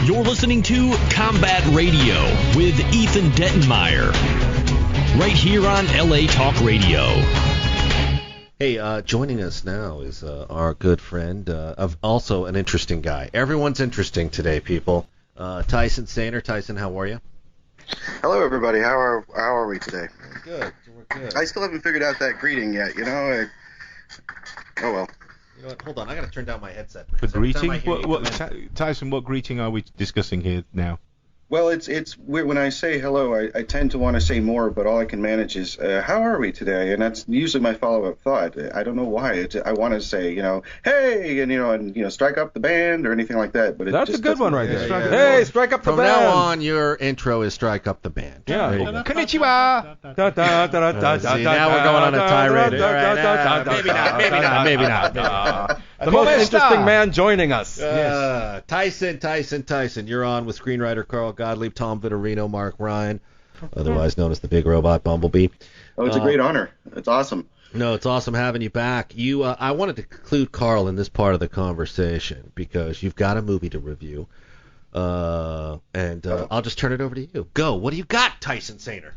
You're listening to Combat Radio with Ethan Dettenmeyer, right here on LA Talk Radio. Hey, joining us now is our good friend, of also an interesting guy. Everyone's interesting today, people. Tyson Sainer. Tyson, how are you? Hello, everybody. How are we today? Good. We're good. I still haven't figured out that greeting yet. Oh well. You know what? Hold on. I got to turn down my headset. The greeting? Tyson, what greeting are we discussing here now? Well, it's weird. When I say hello, I tend to want to say more, but all I can manage is, how are we today? And that's usually my follow-up thought. I don't know why. I want to say, hey, and strike up the band or anything like that. But that's a good one right there. Hey, strike up the band. From now on, your intro is strike up the band. Yeah. Konnichiwa. See, now we're going on a tirade. All right, maybe not. The most interesting man joining us. Yes. Tyson. You're on with screenwriter Carl Gottlieb, Tom Vitorino, Mark Ryan, otherwise known as the Big Robot Bumblebee. Oh, it's a great honor. It's awesome. No, it's awesome having you back. I wanted to include Carl in this part of the conversation because you've got a movie to review, and I'll just turn it over to you. Go. What do you got, Tyson Sainer?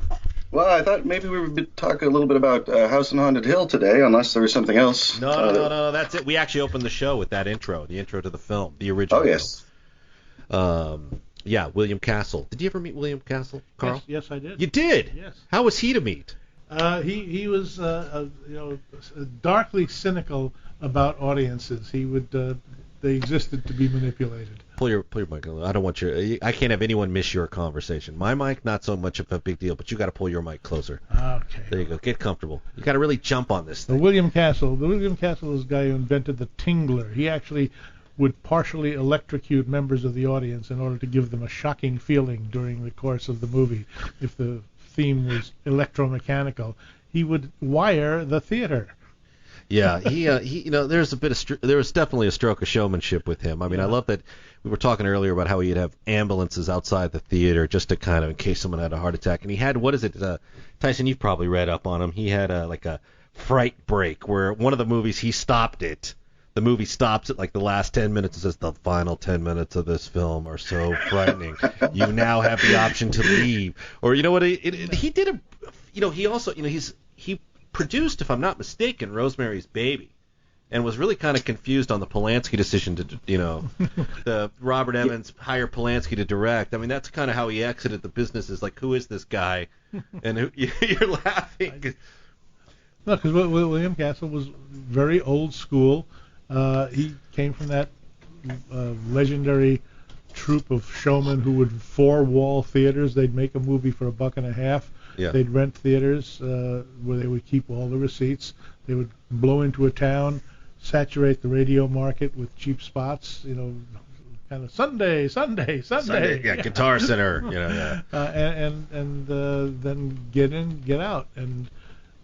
Well, I thought maybe we would talk a little bit about House on Haunted Hill today, unless there was something else. No, that's it. We actually opened the show with that intro, the intro to the film, the original. Oh, yes. Film. Yeah, William Castle. Did you ever meet William Castle, Carl? Yes, I did. You did? Yes. How was he to meet? He was darkly cynical about audiences. They existed to be manipulated. Pull your mic. I don't want I can't have anyone miss your conversation. My mic, not so much of a big deal, but you got to pull your mic closer. Okay. There you go. Get comfortable. You got to really jump on this thing. The William Castle is the guy who invented the tingler. He actually would partially electrocute members of the audience in order to give them a shocking feeling during the course of the movie. If the theme was electromechanical, he would wire the theater. Yeah, he there was definitely a stroke of showmanship with him. I mean, I love that we were talking earlier about how he'd have ambulances outside the theater just to kind of in case someone had a heart attack. And he had, what is it, Tyson, you've probably read up on him. He had a fright break where one of the movies he stopped it. The movie stops at like the last 10 minutes and says the final 10 minutes of this film are so frightening. You now have the option to leave. Or you know what? He did he also he produced, if I'm not mistaken, Rosemary's Baby, and was really kind of confused on the Polanski decision to, the Robert Evans hire Polanski to direct. I mean, that's kind of how he exited the business. Is like, who is this guy? And you're laughing. No, because William Castle was very old school. He came from that legendary troupe of showmen who would four-wall theaters. They'd make a movie for $1.50. Yeah. They'd rent theaters where they would keep all the receipts. They would blow into a town, saturate the radio market with cheap spots, kind of Sunday. Yeah, Guitar Center, yeah. And then get in, get out. And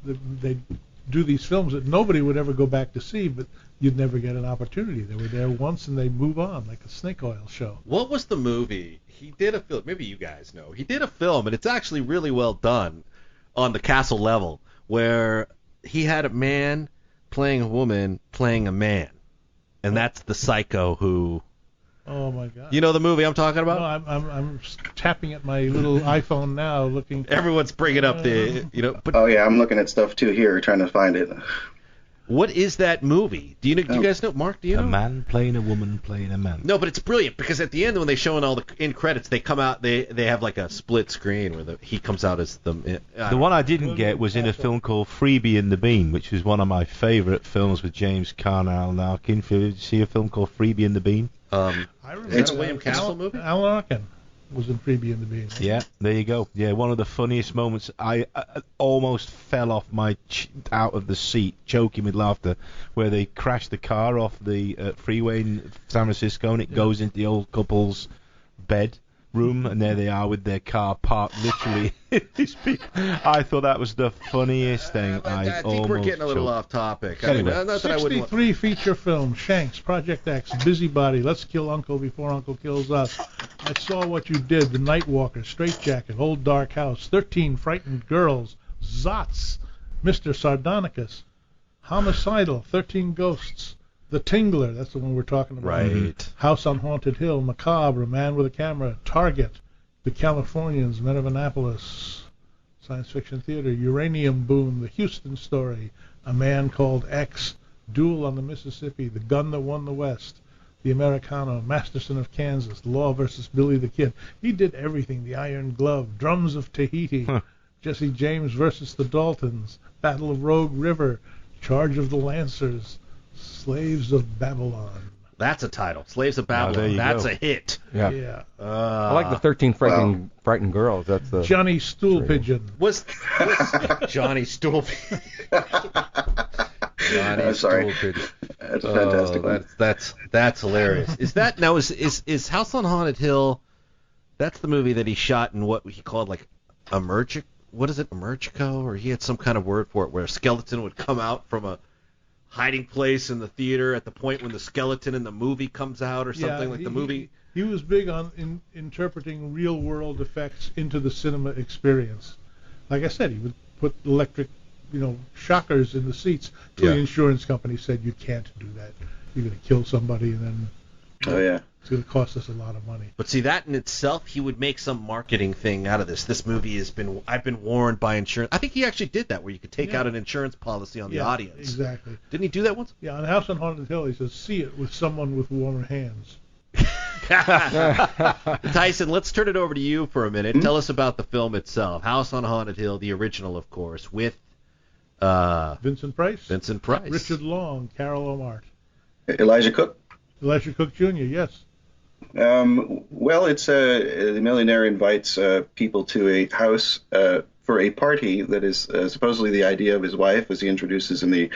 they'd do these films that nobody would ever go back to see, but you'd never get an opportunity. They were there once and they'd move on, like a snake oil show. What was the movie? He did a film, maybe you guys know. He did a film, and it's actually really well done on the Castle level, where he had a man playing a woman playing a man. And that's the psycho who... Oh, my God. You know the movie I'm talking about? No, I'm tapping at my little iPhone now, looking... Everyone's bringing up But, oh, yeah, I'm looking at stuff, too, here, trying to find it. What is that movie? Do you guys know? Mark, do you know? A man playing a woman playing a man. No, but it's brilliant because at the end when they show in all the end credits, they come out. They have like a split screen where he comes out as the. The one I didn't get was in a film called Freebie and the Bean, which was one of my favourite films with James Caan and Alan Arkin. Did you see a film called Freebie and the Bean? I remember. It's a William Castle movie. Alan Arkin was in Freebie and the Bean. Yeah, there you go. Yeah, one of the funniest moments. I almost fell off out of the seat, choking with laughter, where they crash the car off the freeway in San Francisco, and it goes into the old couple's bed room, and there they are with their car parked literally. I thought that was the funniest thing. I think we're getting a little off topic. Anyway. I mean, 63 feature film, Shanks, Project X, Busybody, Let's Kill Uncle Before Uncle Kills Us, I Saw What You Did, The Nightwalker, Straitjacket, Old Dark House, 13 Frightened Girls, Zots, Mr. Sardonicus, Homicidal, 13 Ghosts, The Tingler, that's the one we're talking about. Right. House on Haunted Hill, Macabre, A Man with a Camera, Target, The Californians, Men of Annapolis, Science Fiction Theater, Uranium Boom, The Houston Story, A Man Called X, Duel on the Mississippi, The Gun That Won the West, The Americano, Masterson of Kansas, Law versus Billy the Kid. He did everything. The Iron Glove, Drums of Tahiti, Jesse James versus the Daltons, Battle of Rogue River, Charge of the Lancers, Slaves of Babylon. That's a title. Slaves of Babylon. That's a hit. Yeah. I like the 13 frightened girls. That's the Johnny Stool Pigeon. Was Johnny Stool Pigeon? Johnny Stool Pigeon. That's a fantastic one. That's hilarious. Is that now? Is House on Haunted Hill? That's the movie that he shot in what he called like emergic. What is it, emergico? Or he had some kind of word for it, where a skeleton would come out from a hiding place in the theater at the point when the skeleton in the movie comes out, or something the movie. He was big on interpreting real-world effects into the cinema experience. Like I said, he would put electric, shockers in the seats. The insurance company said, you can't do that. You're going to kill somebody, and then it's going to cost us a lot of money. But see, that in itself, he would make some marketing thing out of this. This movie I've been warned by insurance. I think he actually did that, where you could take out an insurance policy on the audience. Exactly. Didn't he do that once? Yeah, on House on Haunted Hill, he says, see it with someone with warmer hands. Tyson, let's turn it over to you for a minute. Tell us about the film itself. House on Haunted Hill, the original, of course, with Vincent Price, Richard Long, Carol O'Mart, Elijah Cook Jr. Yes. Well, it's the millionaire invites people to a house for a party that is supposedly the idea of his wife, as he introduces in the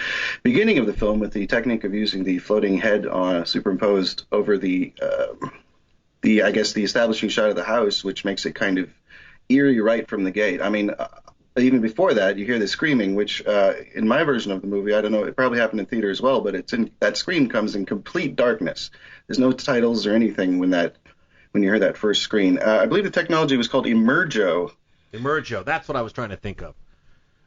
beginning of the film, with the technique of using the floating head superimposed over the establishing shot of the house, which makes it kind of eerie right from the gate. I mean, even before that, you hear the screaming, which in my version of the movie, I don't know, it probably happened in theater as well, but that scream comes in complete darkness. There's no titles or anything when you hear that first scream. I believe the technology was called Emergo. Emergo, that's what I was trying to think of.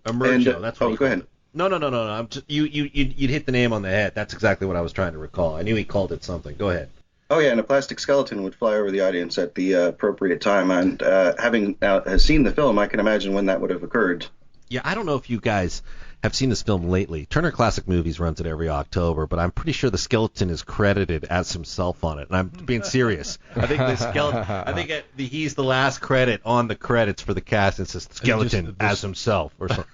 Emergo, that's what. Go ahead. No. I'm just, you'd hit the name on the head. That's exactly what I was trying to recall. I knew he called it something. Go ahead. Oh yeah, and a plastic skeleton would fly over the audience at the appropriate time. And having now seen the film, I can imagine when that would have occurred. Yeah, I don't know if you guys have seen this film lately. Turner Classic Movies runs it every October, but I'm pretty sure the skeleton is credited as himself on it, and I'm being serious. I think the skeleton. He's the last credit on the credits for the cast. It says skeleton as himself or something.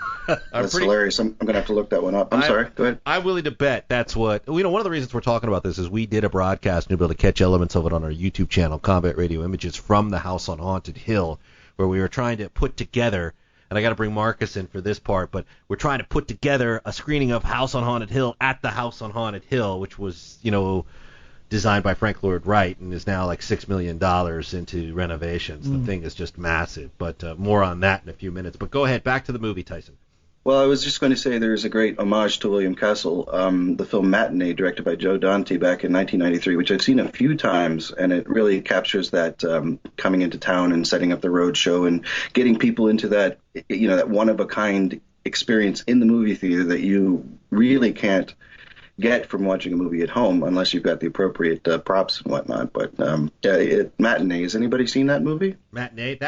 That's hilarious. I'm going to have to look that one up. I'm sorry. Go ahead. I'm willing to bet that's what. One of the reasons we're talking about this is we did a broadcast, and you'll be able to catch elements of it on our YouTube channel, Combat Radio Images, from the House on Haunted Hill, where we were trying to put together. And I got to bring Marcus in for this part, but we're trying to put together a screening of House on Haunted Hill at the House on Haunted Hill, which was, designed by Frank Lloyd Wright and is now like $6 million into renovations. The thing is just massive, but more on that in a few minutes. But go ahead, back to the movie, Tyson. Well, I was just going to say there's a great homage to William Castle, the film Matinee, directed by Joe Dante back in 1993, which I've seen a few times, and it really captures that coming into town and setting up the road show and getting people into that, that one-of-a-kind experience in the movie theater that you really can't get from watching a movie at home unless you've got the appropriate props and whatnot. But Matinee, has anybody seen that movie? Matinee?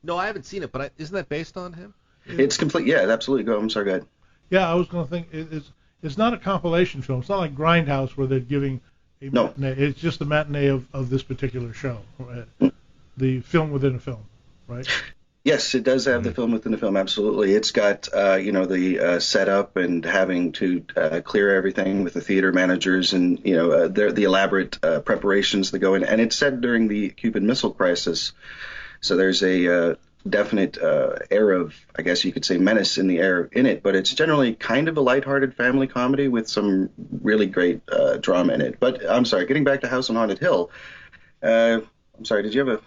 No, I haven't seen it, but isn't that based on him? It's complete. Yeah, absolutely. I'm sorry, go ahead. Yeah, I was going to think it's not a compilation film. It's not like Grindhouse where they're giving a matinee. It's just a matinee of this particular show, right? The film within a film, right? Yes, it does have the film within the film. Absolutely, it's got the setup and having to clear everything with the theater managers and the elaborate preparations that go in. And it's set during the Cuban Missile Crisis, so there's a definite air of, I guess you could say, menace in the air in it, but it's generally kind of a lighthearted family comedy with some really great drama in it. But I'm sorry, getting back to House on Haunted Hill, I'm sorry, did you have a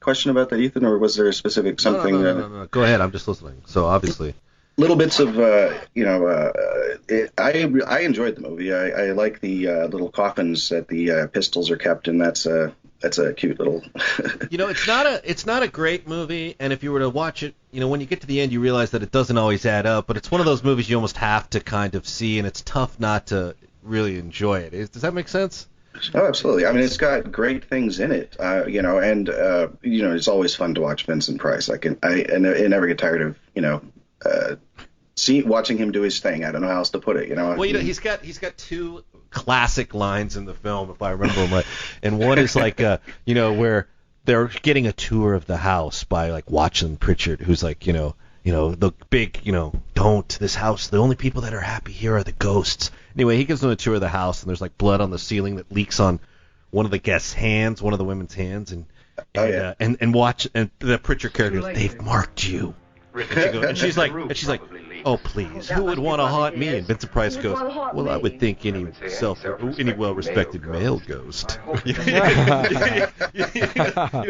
question about that, Ethan, or was there a specific something? No. Go ahead, I'm just listening. So obviously, little bits of I enjoyed the movie. I like the little coffins that the pistols are kept in. That's a cute little. It's not a great movie, and if you were to watch it, when you get to the end, you realize that it doesn't always add up. But it's one of those movies you almost have to kind of see, and it's tough not to really enjoy it. Does that make sense? Oh, absolutely. I mean, it's got great things in it, and it's always fun to watch Vincent Price. I never get tired of, watching him do his thing. I don't know how else to put it, Well, he's got two classic lines in the film, if I remember them right. And one is like, where they're getting a tour of the house by like Watson Pritchard, who's like, the big, this house, the only people that are happy here are the ghosts. Anyway, he gives them a tour of the house, and there's like blood on the ceiling that leaks on one of the guests' hands, one of the women's hands, and the Pritchard character goes, "They've marked you." And she's like, "Oh please, who would want to haunt me?" And Vincent Price goes, "Well, I would think any well-respected male ghost."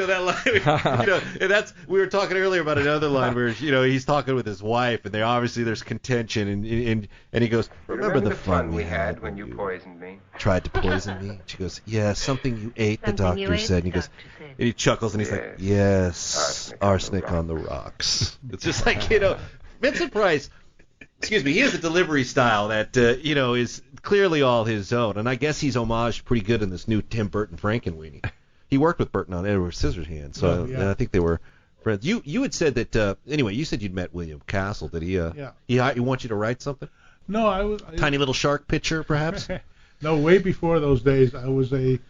That line. And we were talking earlier about another line where he's talking with his wife, and there's contention, and he goes, "Remember the fun we had when you poisoned me?" Tried to poison me. She goes, "Yeah, something you ate." The doctor said, and he goes, and he chuckles, and he's like, "Yes, arsenic on the rocks." It's just like Vincent Price. Excuse me, he has a delivery style that, is clearly all his own. And I guess he's homaged pretty good in this new Tim Burton Frankenweenie. He worked with Burton on Edward Scissorhands, so and I think they were friends. You had said that, you said you'd met William Castle. Did he, he want you to write something? No, I was... Tiny little shark picture, perhaps? No, way before those days, I was an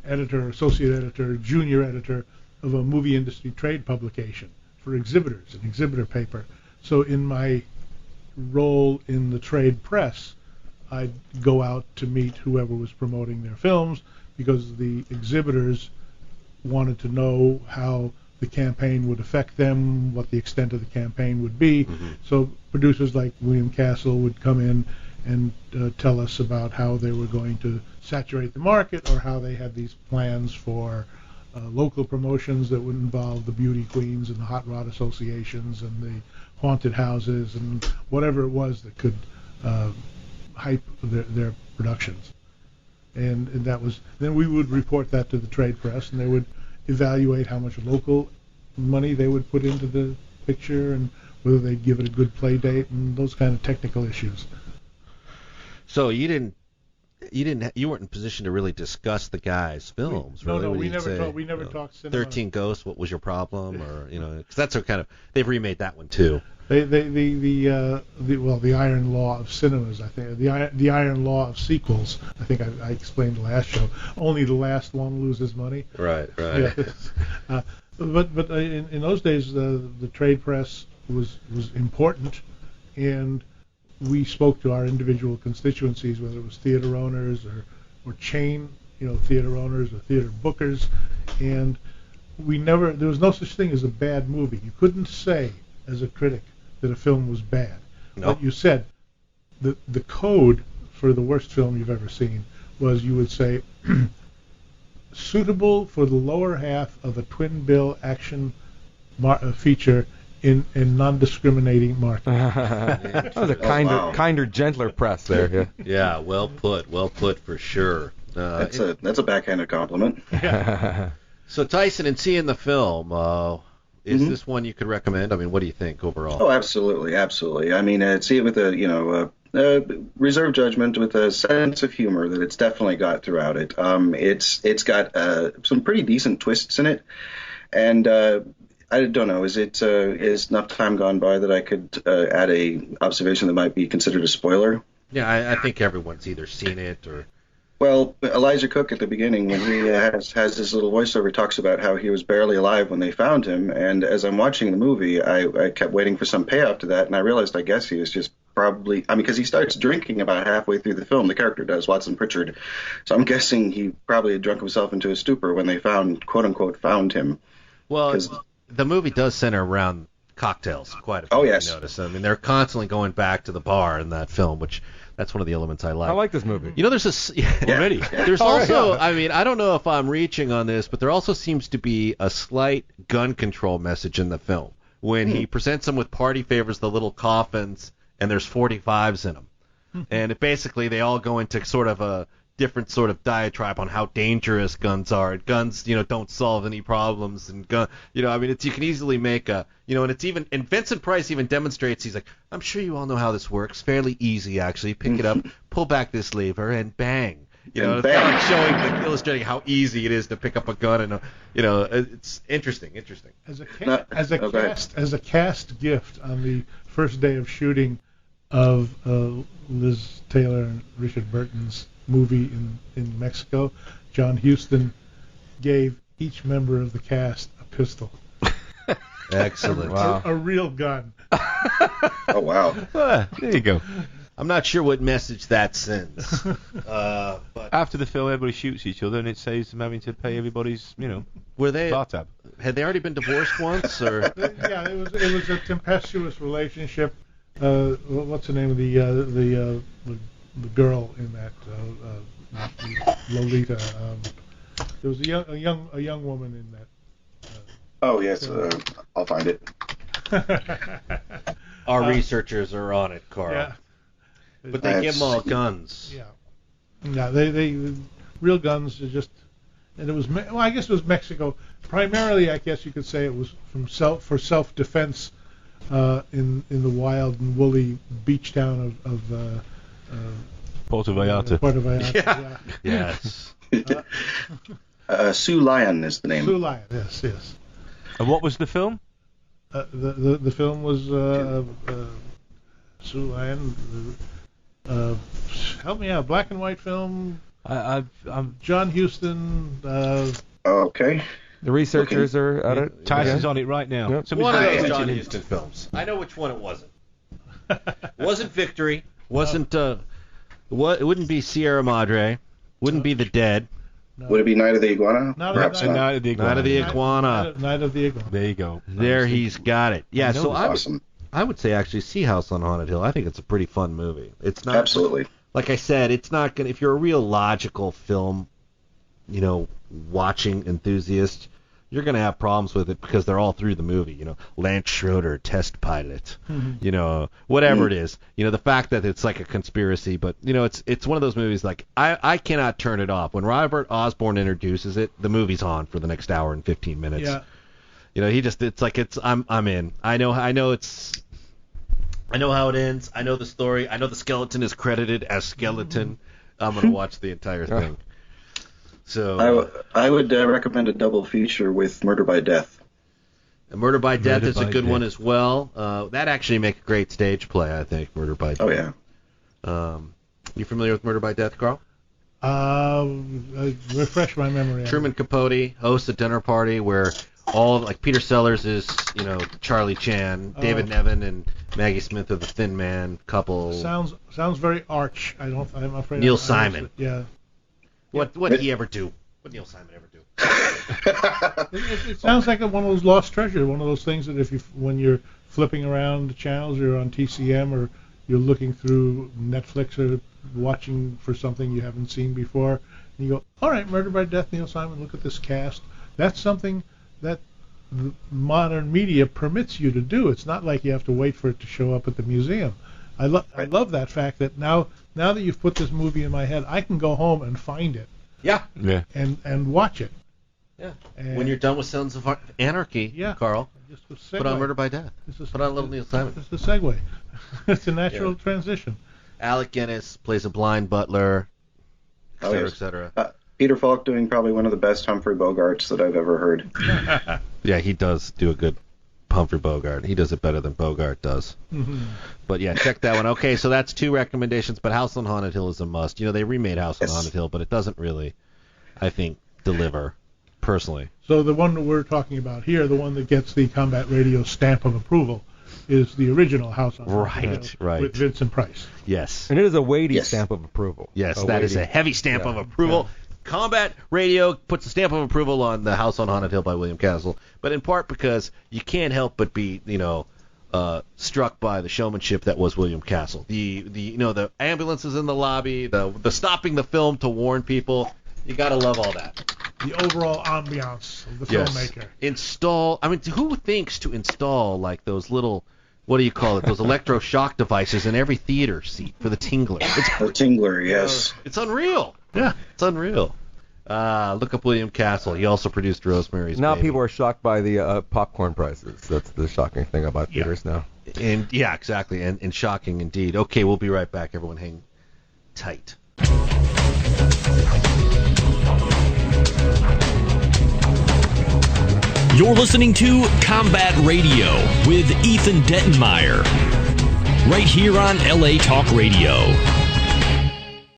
editor, associate editor, junior editor of a movie industry trade publication for exhibitors, an exhibitor paper. So in my role in the trade press, I'd go out to meet whoever was promoting their films, because the exhibitors wanted to know how the campaign would affect them, what the extent of the campaign would be. Mm-hmm. So producers like William Castle would come in and tell us about how they were going to saturate the market, or how they had these plans for local promotions that would involve the beauty queens and the hot rod associations and the haunted houses and whatever it was that could hype their productions. And that was, then we would report that to the trade press, and they would evaluate how much local money they would put into the picture, and whether they'd give it a good play date, and those kind of technical issues. So you weren't in position to really discuss the guy's films, really? No, we never talked cinema. 13 Ghosts, what was your problem? Or, because that's a kind of, they've remade that one too. The iron law of cinemas, I think, the iron law of sequels, I think I explained the last show. Only the last one loses money. Right. Yes. But in those days, the trade press was important, and we spoke to our individual constituencies, whether it was theater owners or chain, theater owners or theater bookers, and there was no such thing as a bad movie. You couldn't say as a critic that a film was bad. No. But you said the code for the worst film you've ever seen was, you would say, suitable for the lower half of a twin bill action feature in non-discriminating market. That was a kinder, gentler press there. Yeah. Yeah, well put for sure. That's a backhanded compliment. Yeah. So Tyson, in seeing the film, is this one you could recommend? I mean, what do you think overall? Oh, absolutely. I mean, see it with a reserved judgment, with a sense of humor that it's definitely got throughout it. It's got some pretty decent twists in it, and I don't know. Is enough time gone by that I could add a observation that might be considered a spoiler? Yeah, I think everyone's either seen it or. Well, Elijah Cook at the beginning, when he has his little voiceover, talks about how he was barely alive when they found him. And as I'm watching the movie, I kept waiting for some payoff to that, and I realized I guess he was just probably, because he starts drinking about halfway through the film, the character does, Watson Pritchard. So I'm guessing he probably had drunk himself into a stupor when they quote-unquote, found him. Well, the movie does center around cocktails quite a bit. Oh, yes. You notice. I mean, they're constantly going back to the bar in that film, which that's one of the elements I like. I like this movie. There's already. There's also, I mean, I don't know if I'm reaching on this, but there also seems to be a slight gun control message in the film when he presents them with party favors, the little coffins, and there's 45s in them. And basically they all go into sort of a different sort of diatribe on how dangerous guns are. Guns, don't solve any problems, and you can easily make a, and it's even, and Vincent Price even demonstrates, he's like, I'm sure you all know how this works, fairly easy actually. Pick it up, pull back this lever and bang. You know, And it's bang. like illustrating how easy it is to pick up a gun, and it's interesting. As a go ahead. cast gift on the first day of shooting of Liz Taylor and Richard Burton's movie in Mexico, John Huston gave each member of the cast a pistol. Excellent. Wow. A real gun. Oh wow. There you go. I'm not sure what message that sends, but After the film, everybody shoots each other, and it saves them having to pay everybody's, were they? bar tab. Had they already been divorced once, or? Yeah, it was a tempestuous relationship. What's the name of the girl in that Lolita? There was a young woman in that. Oh yes, I'll find it. Our researchers are on it, Carl. Yeah. But they give them all guns. Yeah. Yeah, they real guns are just, and it was I guess it was Mexico primarily. I guess you could say it was for self-defense in the wild and woolly beach town of Puerto Vallarta. Puerto Vallarta. Yeah. Yeah. Yes. Sue Lyon is the name. Sue Lyon. Yes. And what was the film? The film was Sue Lyon. Help me out. Black and white film. I'm John Huston. Okay. The researchers are at it. Tyson's on it right now. Yep. Somebody's One of got those attention John in- Huston films. I know which one it wasn't. Wasn't Victory. Wasn't it wouldn't be Sierra Madre. Wouldn't be The Dead. No. Would it be Night of the Iguana? Not Perhaps Night- not. Night of the Night of the Iguana. Iguana. Night of the Iguana. There you go. There he's got it. Yeah, so Awesome. I would say actually see House on Haunted Hill. I think it's a pretty fun movie. It's not Absolutely. like I said, it's not gonna. If you're a real logical film, watching enthusiast, you're gonna have problems with it because they're all through the movie. Lance Schroeder, test pilot. Whatever it is. The fact that it's like a conspiracy, but it's one of those movies like I cannot turn it off. When Robert Osborne introduces it, the movie's on for the next hour and 15 minutes. Yeah. I'm in. I know how it ends. I know the story. I know the skeleton is credited as skeleton. I'm gonna watch the entire thing. So I would recommend a double feature with Murder by Death. Murder by Death Murder is a by good Death. one as well. That actually make a great stage play, I think. Murder by Death. Oh yeah. You familiar with Murder by Death, Carl? Refresh my memory. Truman Capote hosts a dinner party where all like Peter Sellers is Charlie Chan, David Nevin and Maggie Smith are the Thin Man couple. Sounds very arch. I'm afraid. Neil I Simon. Yeah. What did he ever do? What did Neil Simon ever do? It sounds like one of those lost treasures. One of those things that when you're flipping around the channels, or on TCM, or you're looking through Netflix or watching for something you haven't seen before, and you go, all right, Murder by Death, Neil Simon. Look at this cast. That's something that the modern media permits you to do. It's not like you have to wait for it to show up at the museum. I love that fact that now that you've put this movie in my head, I can go home and find it Yeah. and watch it. Yeah. And When you're done with Sons of Anarchy, Yeah. Carl, just a put on segue. Murder by Death. Put on a little Neil Simon. It's a segue. It's a natural transition. Alec Guinness plays a blind butler, et Oh, cetera, yes. et cetera. Peter Falk doing probably one of the best Humphrey Bogarts that I've ever heard. Yeah, he does do a good Humphrey Bogart. He does it better than Bogart does. Mm-hmm. But yeah, check that one. Okay, so that's 2 recommendations, but House on Haunted Hill is a must. They remade House on Yes. Haunted Hill, but it doesn't really, I think, deliver, personally. So the one that we're talking about here, the one that gets the Combat Radio stamp of approval, is the original House on Haunted Hill Right. with Vincent Price. Yes. And it is a weighty Yes. stamp of approval. Yes, that is a heavy stamp of approval. Combat Radio puts a stamp of approval on the House on Haunted Hill by William Castle, but in part because you can't help but be, struck by the showmanship that was William Castle. The ambulances in the lobby, the stopping the film to warn people. You gotta love all that. The overall ambiance of the filmmaker. Who thinks to install like those little, what do you call it? Those electroshock devices in every theater seat for the tingler. The Tingler, yes. It's unreal. Yeah. It's unreal. Look up William Castle. He also produced Rosemary's Now Baby. people are shocked by the popcorn prices. That's the shocking thing about theaters now. And yeah, exactly, and shocking indeed. Okay, we'll be right back. Everyone, hang tight. You're listening to Combat Radio with Ethan Dettenmeyer, right here on LA Talk Radio.